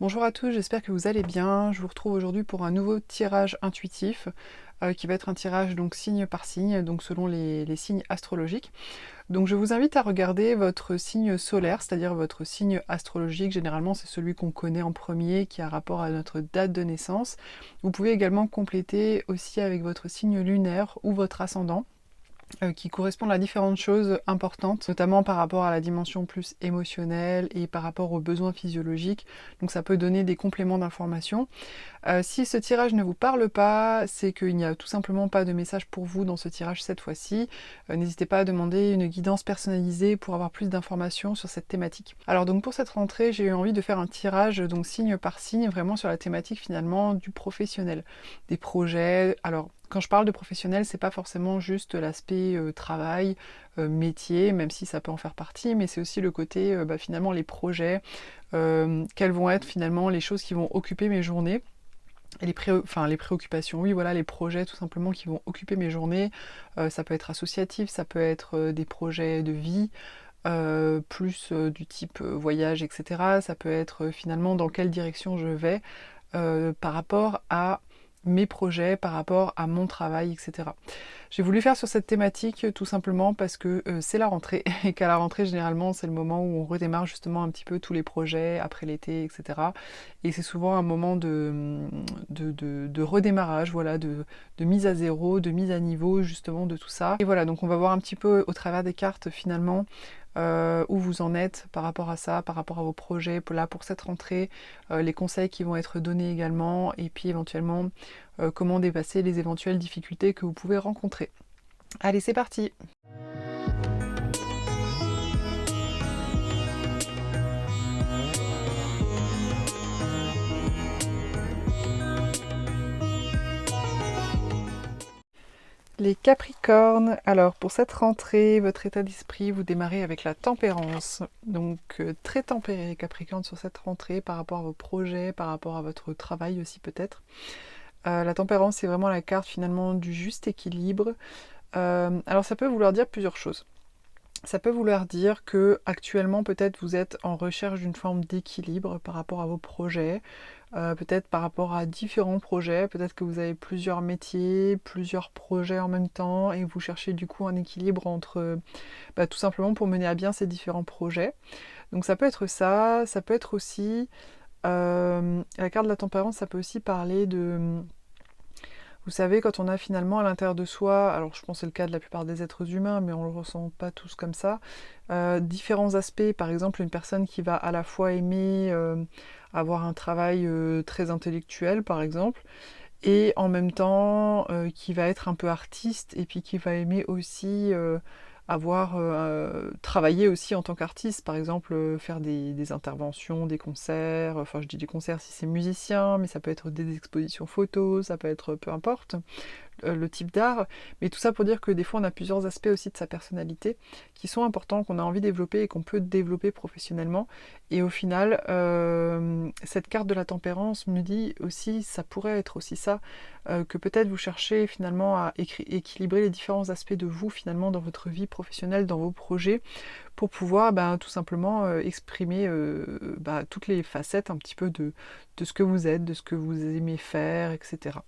Bonjour à tous, j'espère que vous allez bien. Je vous retrouve aujourd'hui pour un nouveau tirage intuitif qui va être un tirage donc signe par signe, donc selon les signes astrologiques. Donc je vous invite à regarder votre signe solaire, c'est-à-dire votre signe astrologique. Généralement c'est celui qu'on connaît en premier, qui a rapport à notre date de naissance. Vous pouvez également compléter aussi avec votre signe lunaire ou votre ascendant, qui correspondent à différentes choses importantes, notamment par rapport à la dimension plus émotionnelle et par rapport aux besoins physiologiques. Donc ça peut donner des compléments d'informations. Si ce tirage ne vous parle pas, c'est qu'il n'y a tout simplement pas de message pour vous dans ce tirage cette fois-ci. N'hésitez pas à demander une guidance personnalisée pour avoir plus d'informations sur cette thématique. Alors donc pour cette rentrée, j'ai eu envie de faire un tirage donc signe par signe, vraiment sur la thématique finalement du professionnel, des projets. Alors quand je parle de professionnel, c'est pas forcément juste l'aspect travail, métier, même si ça peut en faire partie, mais c'est aussi le côté finalement les projets, quelles vont être finalement les choses qui vont occuper mes journées. Et les préoccupations, oui, voilà, les projets tout simplement qui vont occuper mes journées. Ça peut être associatif, ça peut être des projets de vie, plus du type voyage, etc. Ça peut être finalement dans quelle direction je vais par rapport à mes projets, par rapport à mon travail, etc. J'ai voulu faire sur cette thématique tout simplement parce que c'est la rentrée et qu'à la rentrée généralement c'est le moment où on redémarre justement un petit peu tous les projets après l'été, etc. Et c'est souvent un moment de redémarrage, voilà, de mise à zéro, de mise à niveau justement de tout ça. Et voilà, donc on va voir un petit peu au travers des cartes finalement où vous en êtes par rapport à ça, par rapport à vos projets, là pour cette rentrée, les conseils qui vont être donnés également, et puis éventuellement comment dépasser les éventuelles difficultés que vous pouvez rencontrer. Allez, c'est parti! Les Capricornes, alors pour cette rentrée, votre état d'esprit, vous démarrez avec la tempérance. Donc très tempéré les Capricornes sur cette rentrée par rapport à vos projets, par rapport à votre travail aussi peut-être. La tempérance, c'est vraiment la carte finalement du juste équilibre. Alors ça peut vouloir dire plusieurs choses. Ça peut vouloir dire que actuellement peut-être vous êtes en recherche d'une forme d'équilibre par rapport à vos projets, peut-être par rapport à différents projets, peut-être que vous avez plusieurs métiers, plusieurs projets en même temps et vous cherchez du coup un équilibre entre tout simplement pour mener à bien ces différents projets. Donc ça peut être ça, ça peut être aussi la carte de la tempérance, ça peut aussi parler de... Vous savez, quand on a finalement à l'intérieur de soi, alors je pense que c'est le cas de la plupart des êtres humains, mais on ne le ressent pas tous comme ça, différents aspects, par exemple une personne qui va à la fois aimer avoir un travail très intellectuel, par exemple, et en même temps qui va être un peu artiste, et puis qui va aimer aussi avoir travaillé aussi en tant qu'artiste, par exemple faire des interventions, des concerts, enfin je dis des concerts si c'est musicien, mais ça peut être des expositions photos, ça peut être peu importe le type d'art, mais tout ça pour dire que des fois on a plusieurs aspects aussi de sa personnalité qui sont importants, qu'on a envie de développer et qu'on peut développer professionnellement. Et au final, cette carte de la tempérance me dit aussi, ça pourrait être aussi ça, que peut-être vous cherchez finalement à équilibrer les différents aspects de vous finalement dans votre vie professionnelle, dans vos projets, pour pouvoir tout simplement exprimer toutes les facettes un petit peu de ce que vous êtes, de ce que vous aimez faire, etc.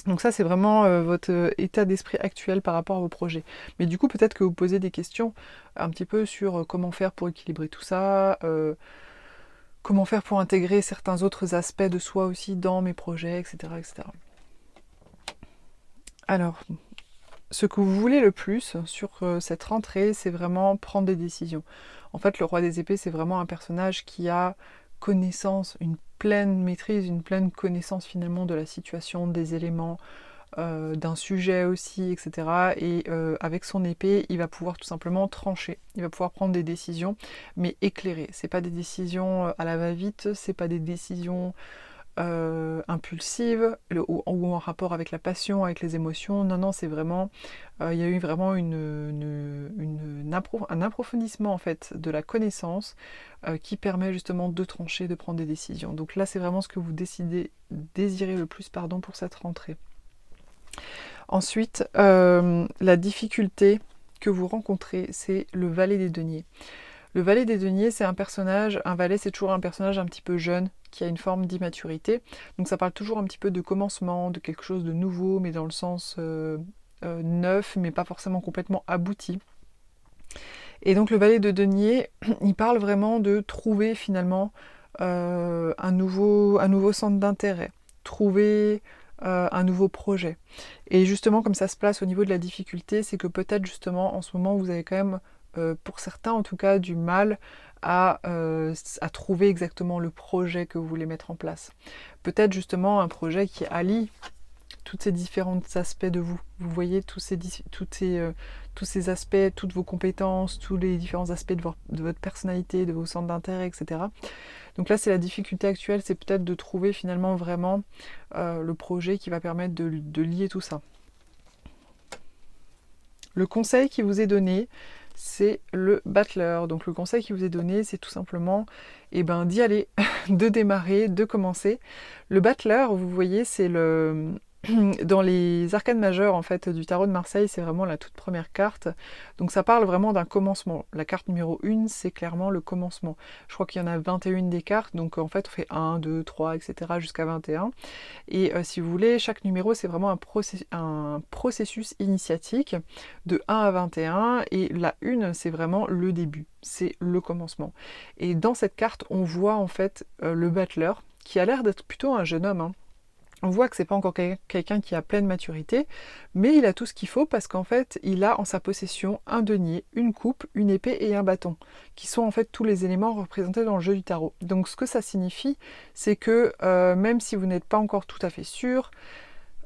Donc ça, c'est vraiment votre état d'esprit actuel par rapport à vos projets. Mais du coup, peut-être que vous posez des questions un petit peu sur comment faire pour équilibrer tout ça, comment faire pour intégrer certains autres aspects de soi aussi dans mes projets, etc., etc. Alors, ce que vous voulez le plus sur cette rentrée, c'est vraiment prendre des décisions. En fait, le roi des épées, c'est vraiment un personnage qui a connaissance, une pleine maîtrise, une pleine connaissance finalement de la situation, des éléments, d'un sujet aussi, etc. Et avec son épée, il va pouvoir tout simplement trancher. Il va pouvoir prendre des décisions, mais éclairées. C'est pas des décisions à la va-vite, c'est pas des décisions impulsive ou en rapport avec la passion, avec les émotions. Non, non, c'est vraiment... il y a eu vraiment un approfondissement en fait de la connaissance qui permet justement de trancher, de prendre des décisions. Donc là, c'est vraiment ce que vous désirez le plus pour cette rentrée. Ensuite, la difficulté que vous rencontrez, c'est le valet des deniers. Le valet des deniers, c'est un personnage, un valet c'est toujours un personnage un petit peu jeune, qui a une forme d'immaturité. Donc ça parle toujours un petit peu de commencement, de quelque chose de nouveau, mais dans le sens neuf, mais pas forcément complètement abouti. Et donc le valet de denier, il parle vraiment de trouver finalement un nouveau centre d'intérêt, trouver un nouveau projet. Et justement, comme ça se place au niveau de la difficulté, c'est que peut-être justement en ce moment vous avez quand même, pour certains en tout cas, du mal à trouver exactement le projet que vous voulez mettre en place. Peut-être justement un projet qui allie tous ces différents aspects de vous. Vous voyez tous ces aspects, toutes vos compétences, tous les différents aspects de votre personnalité, de vos centres d'intérêt, etc. Donc là, c'est la difficulté actuelle, c'est peut-être de trouver finalement vraiment le projet qui va permettre de lier tout ça. Le conseil qui vous est donné, c'est le battleur. Donc le conseil qui vous est donné, c'est tout simplement d'y aller, de démarrer, de commencer. Le battleur, vous voyez, c'est le... Dans les arcanes majeures en fait du tarot de Marseille, c'est vraiment la toute première carte. Donc ça parle vraiment d'un commencement. La carte numéro 1, c'est clairement le commencement. Je crois qu'il y en a 21 des cartes, donc en fait on fait 1, 2, 3, etc. jusqu'à 21. Et si vous voulez, chaque numéro c'est vraiment un processus initiatique de 1 à 21. Et la 1, c'est vraiment le début, c'est le commencement. Et dans cette carte, on voit en fait le battleur, qui a l'air d'être plutôt un jeune homme, hein. On voit que c'est pas encore quelqu'un qui a pleine maturité, mais il a tout ce qu'il faut parce qu'en fait, il a en sa possession un denier, une coupe, une épée et un bâton, qui sont en fait tous les éléments représentés dans le jeu du tarot. Donc ce que ça signifie, c'est que même si vous n'êtes pas encore tout à fait sûr,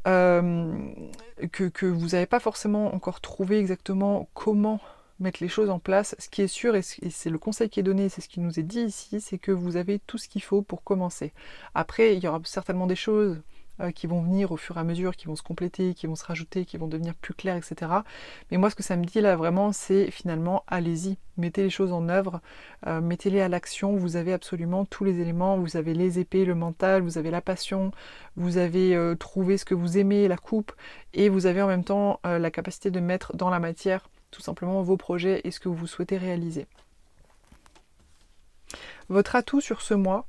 que vous n'avez pas forcément encore trouvé exactement comment mettre les choses en place, ce qui est sûr, et c'est le conseil qui est donné, c'est ce qui nous est dit ici, c'est que vous avez tout ce qu'il faut pour commencer. Après, il y aura certainement des choses qui vont venir au fur et à mesure, qui vont se compléter, qui vont se rajouter, qui vont devenir plus claires, etc. Mais moi, ce que ça me dit là vraiment, c'est finalement, allez-y, mettez les choses en œuvre, mettez-les à l'action, vous avez absolument tous les éléments, vous avez les épées, le mental, vous avez la passion, vous avez trouvé ce que vous aimez, la coupe, et vous avez en même temps la capacité de mettre dans la matière tout simplement vos projets et ce que vous souhaitez réaliser. Votre atout sur ce mois,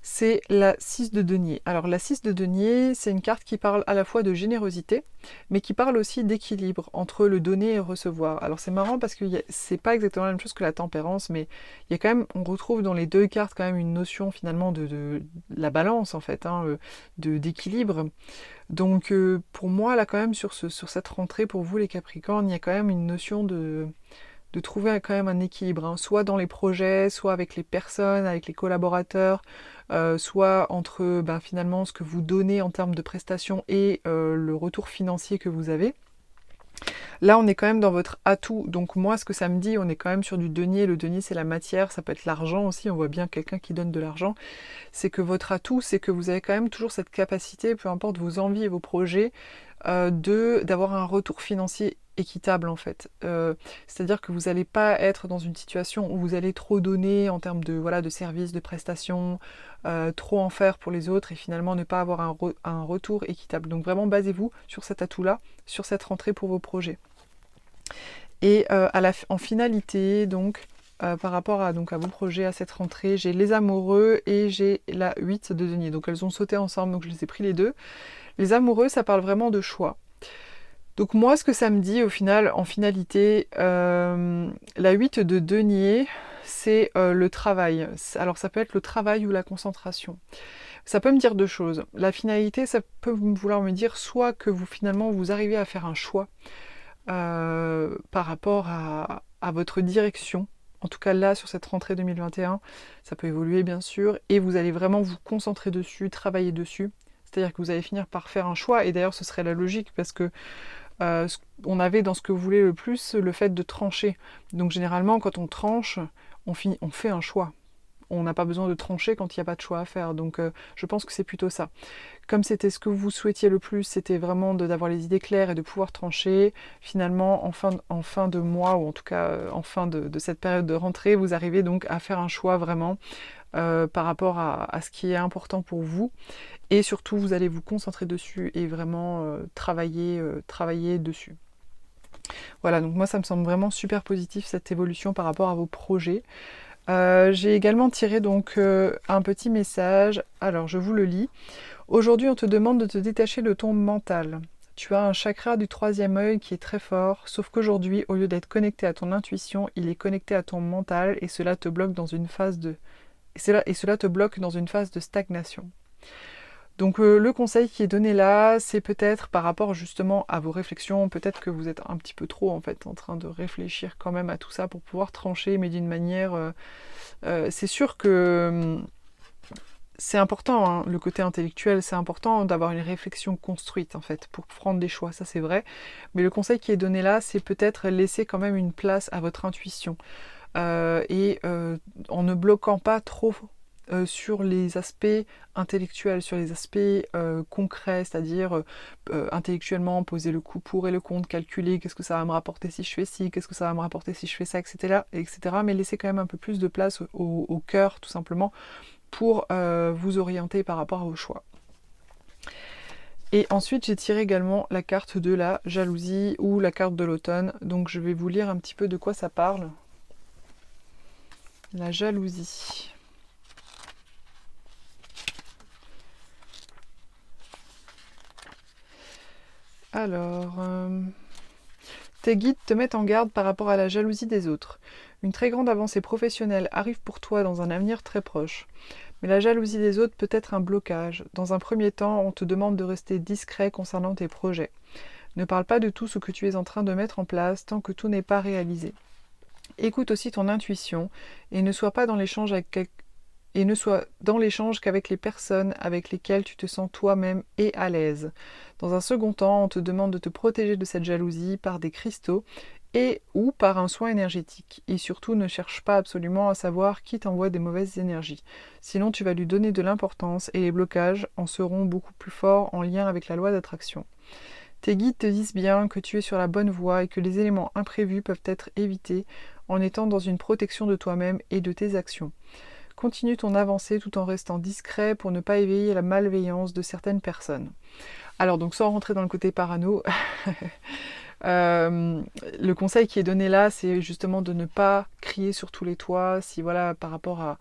c'est la 6 de denier. Alors la 6 de denier, c'est une carte qui parle à la fois de générosité, mais qui parle aussi d'équilibre entre le donner et recevoir. Alors c'est marrant parce que c'est pas exactement la même chose que la tempérance, mais il y a quand même, on retrouve dans les deux cartes quand même une notion finalement de la balance en fait, hein, d'équilibre. Donc pour moi là quand même sur cette rentrée, pour vous les Capricornes, il y a quand même une notion de trouver quand même un équilibre, hein, soit dans les projets, soit avec les personnes, avec les collaborateurs, soit entre finalement ce que vous donnez en termes de prestations et le retour financier que vous avez. Là, on est quand même dans votre atout. Donc moi, ce que ça me dit, on est quand même sur du denier. Le denier, c'est la matière, ça peut être l'argent aussi. On voit bien quelqu'un qui donne de l'argent. C'est que votre atout, c'est que vous avez quand même toujours cette capacité, peu importe vos envies et vos projets, d'avoir un retour financier équitable en fait. C'est-à-dire que vous n'allez pas être dans une situation où vous allez trop donner en termes de services, de prestations, trop en faire pour les autres et finalement ne pas avoir un retour équitable. Donc vraiment basez-vous sur cet atout-là, sur cette rentrée pour vos projets. Et en finalité, donc, par rapport à vos projets, à cette rentrée, j'ai les amoureux et j'ai la 8 de denier. Donc elles ont sauté ensemble, donc je les ai pris les deux. Les amoureux, ça parle vraiment de choix. Donc moi, ce que ça me dit au final, en finalité, la 8 de denier, c'est le travail. Alors ça peut être le travail ou la concentration. Ça peut me dire deux choses. La finalité, ça peut vouloir me dire soit que finalement vous arrivez à faire un choix par rapport à votre direction. En tout cas là, sur cette rentrée 2021, ça peut évoluer bien sûr, et vous allez vraiment vous concentrer dessus, travailler dessus. C'est-à-dire que vous allez finir par faire un choix, et d'ailleurs ce serait la logique, parce que on avait dans ce que vous voulez le plus le fait de trancher. Donc généralement quand on tranche, on fait un choix. On n'a pas besoin de trancher quand il n'y a pas de choix à faire. Donc je pense que c'est plutôt ça. Comme c'était ce que vous souhaitiez le plus, c'était vraiment d'avoir les idées claires et de pouvoir trancher. Finalement, en fin de mois, ou en tout cas en fin de cette période de rentrée, vous arrivez donc à faire un choix vraiment par rapport à ce qui est important pour vous. Et surtout, vous allez vous concentrer dessus et vraiment travailler dessus. Voilà, donc moi ça me semble vraiment super positif cette évolution par rapport à vos projets. J'ai également tiré donc un petit message, alors je vous le lis. Aujourd'hui on te demande de te détacher de ton mental. Tu as un chakra du troisième œil qui est très fort, sauf qu'aujourd'hui, au lieu d'être connecté à ton intuition, il est connecté à ton mental et cela te bloque dans une phase de... et cela te bloque dans une phase de stagnation. Donc le conseil qui est donné là, c'est peut-être par rapport justement à vos réflexions, peut-être que vous êtes un petit peu trop en fait en train de réfléchir quand même à tout ça pour pouvoir trancher, mais d'une manière... c'est sûr que c'est important, hein, le côté intellectuel, c'est important d'avoir une réflexion construite en fait pour prendre des choix, ça c'est vrai. Mais le conseil qui est donné là, c'est peut-être laisser quand même une place à votre intuition en ne bloquant pas trop sur les aspects intellectuels, sur les aspects concrets, c'est-à-dire intellectuellement poser le coup pour et le contre, calculer qu'est-ce que ça va me rapporter si je fais ci, qu'est-ce que ça va me rapporter si je fais ça, etc. etc. Mais laisser quand même un peu plus de place au cœur, tout simplement, pour vous orienter par rapport à vos choix. Et ensuite, j'ai tiré également la carte de la jalousie ou la carte de l'automne. Donc je vais vous lire un petit peu de quoi ça parle. La jalousie. Alors, tes guides te mettent en garde par rapport à la jalousie des autres. Une très grande avancée professionnelle arrive pour toi dans un avenir très proche. Mais la jalousie des autres peut être un blocage. Dans un premier temps, on te demande de rester discret concernant tes projets. Ne parle pas de tout ce que tu es en train de mettre en place tant que tout n'est pas réalisé. Écoute aussi ton intuition et ne sois pas dans l'échange qu'avec les personnes avec lesquelles tu te sens toi-même et à l'aise. Dans un second temps, on te demande de te protéger de cette jalousie par des cristaux et ou par un soin énergétique. Et surtout, ne cherche pas absolument à savoir qui t'envoie des mauvaises énergies. Sinon, tu vas lui donner de l'importance et les blocages en seront beaucoup plus forts en lien avec la loi d'attraction. Tes guides te disent bien que tu es sur la bonne voie et que les éléments imprévus peuvent être évités en étant dans une protection de toi-même et de tes actions. Continue ton avancée tout en restant discret pour ne pas éveiller la malveillance de certaines personnes. Alors donc sans rentrer dans le côté parano, le conseil qui est donné là, c'est justement de ne pas crier sur tous les toits, si voilà, par rapport à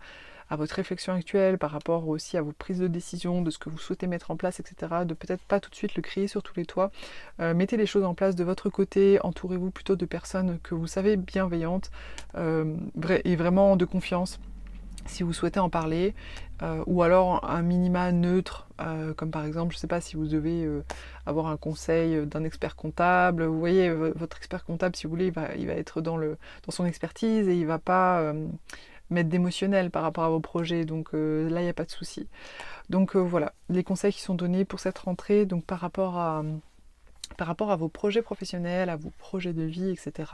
votre réflexion actuelle, par rapport aussi à vos prises de décision, de ce que vous souhaitez mettre en place, etc., de peut-être pas tout de suite le crier sur tous les toits. Mettez les choses en place de votre côté, entourez-vous plutôt de personnes que vous savez bienveillantes et vraiment de confiance si vous souhaitez en parler, ou alors un minima neutre, comme par exemple, je ne sais pas si vous devez avoir un conseil d'un expert comptable, vous voyez, votre expert comptable, si vous voulez, il va être dans son expertise et il ne va pas mettre d'émotionnel par rapport à vos projets, donc là, il n'y a pas de souci. Donc voilà, les conseils qui sont donnés pour cette rentrée, donc par rapport à vos projets professionnels, à vos projets de vie, etc.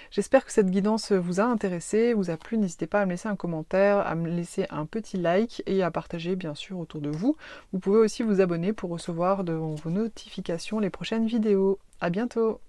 J'espère que cette guidance vous a intéressé, vous a plu. N'hésitez pas à me laisser un commentaire, à me laisser un petit like et à partager bien sûr autour de vous. Vous pouvez aussi vous abonner pour recevoir de vos notifications les prochaines vidéos. À bientôt!